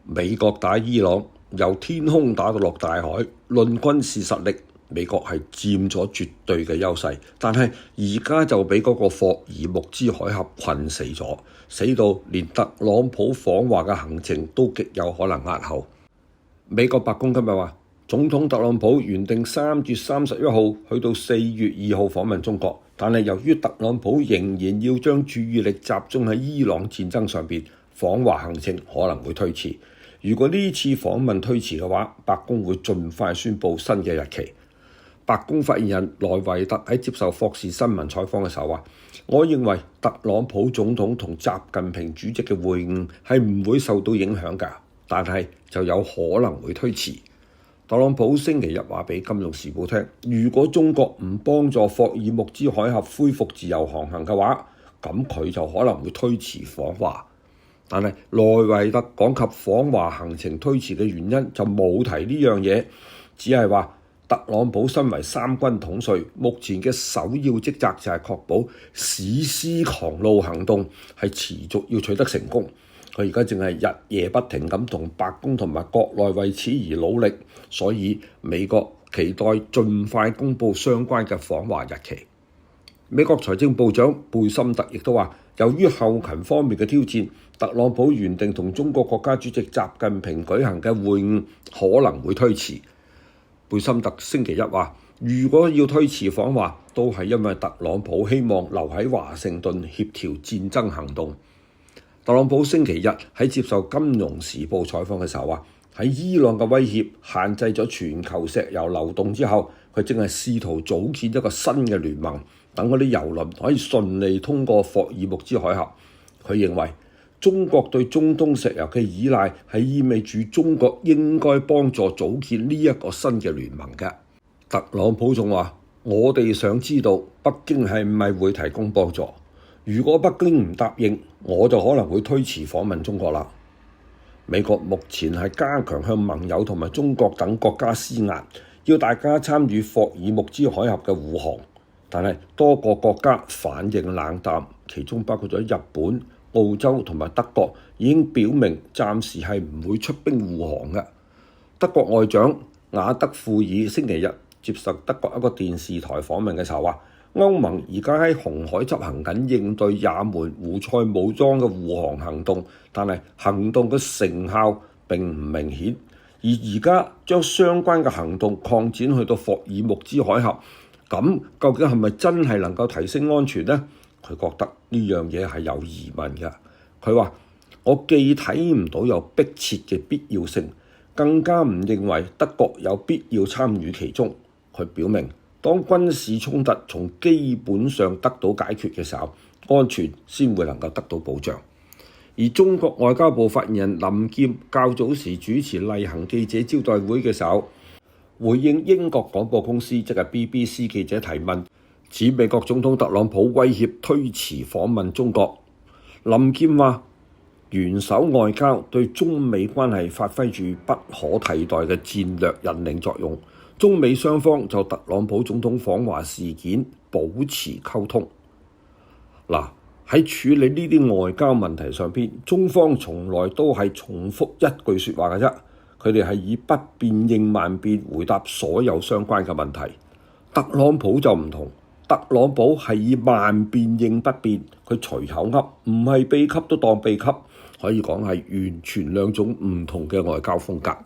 美國打伊朗，由天空打到落大海，論軍事實力，美國係佔咗絕對嘅優勢。但係而家就俾嗰個霍爾木茲海峽困死咗，死到連特朗普訪華嘅行程都極有可能押後。美國白宮今日話，總統特朗普原定3月31號去到4月2號訪問中國，但係由於特朗普仍然要將注意力集中喺伊朗戰爭上邊，訪華行程可能會推遲。如果呢次訪問推遲嘅話，白宮會盡快宣布新嘅日期。白宮發言人萊維特喺接受霍士新聞採訪嘅時候話，我認為特朗普總統同習近平主席嘅會晤係唔會受到影響㗎，但係就有可能會推遲。特朗普星期日話俾《金融時報》聽，如果中國唔幫助霍爾木茲海峽恢復自由航行嘅話，咁佢就可能會推遲訪華。但係萊維特講及訪華行程推遲嘅原因就冇提呢樣嘢，只係話特朗普身為三軍統帥，目前嘅首要職責就係確保史詩狂怒行動係持續要取得成功。佢而家正係日夜不停咁同白宮同埋國內為此而努力，所以美國期待盡快公布相關嘅訪華日期。美國財政部長貝森特亦都話，由於後勤方面嘅挑戰，特朗普原定同中國國家主席習近平舉行嘅會晤可能會推遲。貝森特星期一話，如果要推遲訪華，都係因為特朗普希望留喺華盛頓協調戰爭行動。特朗普星期日喺接受《金融時報》採訪嘅時候話，喺伊朗嘅威脅限制咗全球石油流動之後，佢正係試圖組建一個新嘅聯盟，等嗰啲油輪可以順利通過霍爾木茲海峽。佢認為中國對中東石油嘅依賴係意味住中國應該幫助組建呢一個新嘅聯盟嘅。特朗普仲話，我哋想知道北京係唔係會提供幫助，如果北京唔答應，我就可能會推遲訪問中國啦。美國目前係加強向盟友同埋中國等國家施壓，要大家參與霍爾木茲海峽嘅護航，但係多個國家反應冷淡，其中包括咗日本、澳洲同埋德國已經表明暫時係唔會出兵護航嘅。德國外長雅德庫爾星期日接受德國一個電視台訪問嘅時候話，歐盟而家喺紅海執行緊應對也門胡塞武裝嘅護航行動，但係行動嘅成效並唔明顯。而而家將相關嘅行動擴展去到霍爾木茲海峽，咁究竟係咪真係能夠提升安全呢？佢覺得呢樣嘢係有疑問嘅。佢話：我既睇唔到有迫切嘅必要性，更加唔認為德國有必要參與其中。佢表明，當軍事衝突從基本上得到解決嘅時候，安全先會能夠得到保障。而中國外交部發言人林劍較早時主持例行記者招待會嘅時候，回應英國廣播公司即係 BBC 記者提問，指美國總統特朗普威脅推遲訪問中國。林劍話：元首外交對中美關係發揮住不可替代嘅戰略引領作用。中美雙方就特朗普總統訪華事件保持溝通。嗱，喺處理呢啲外交問題上邊，中方從來都係重複一句説話嘅啫。佢哋係以不變應萬變回答所有相關嘅問題。特朗普就唔同，特朗普係以萬變應不變，佢隨口噏，唔係秘笈都當秘笈，可以講係完全兩種唔同嘅外交風格。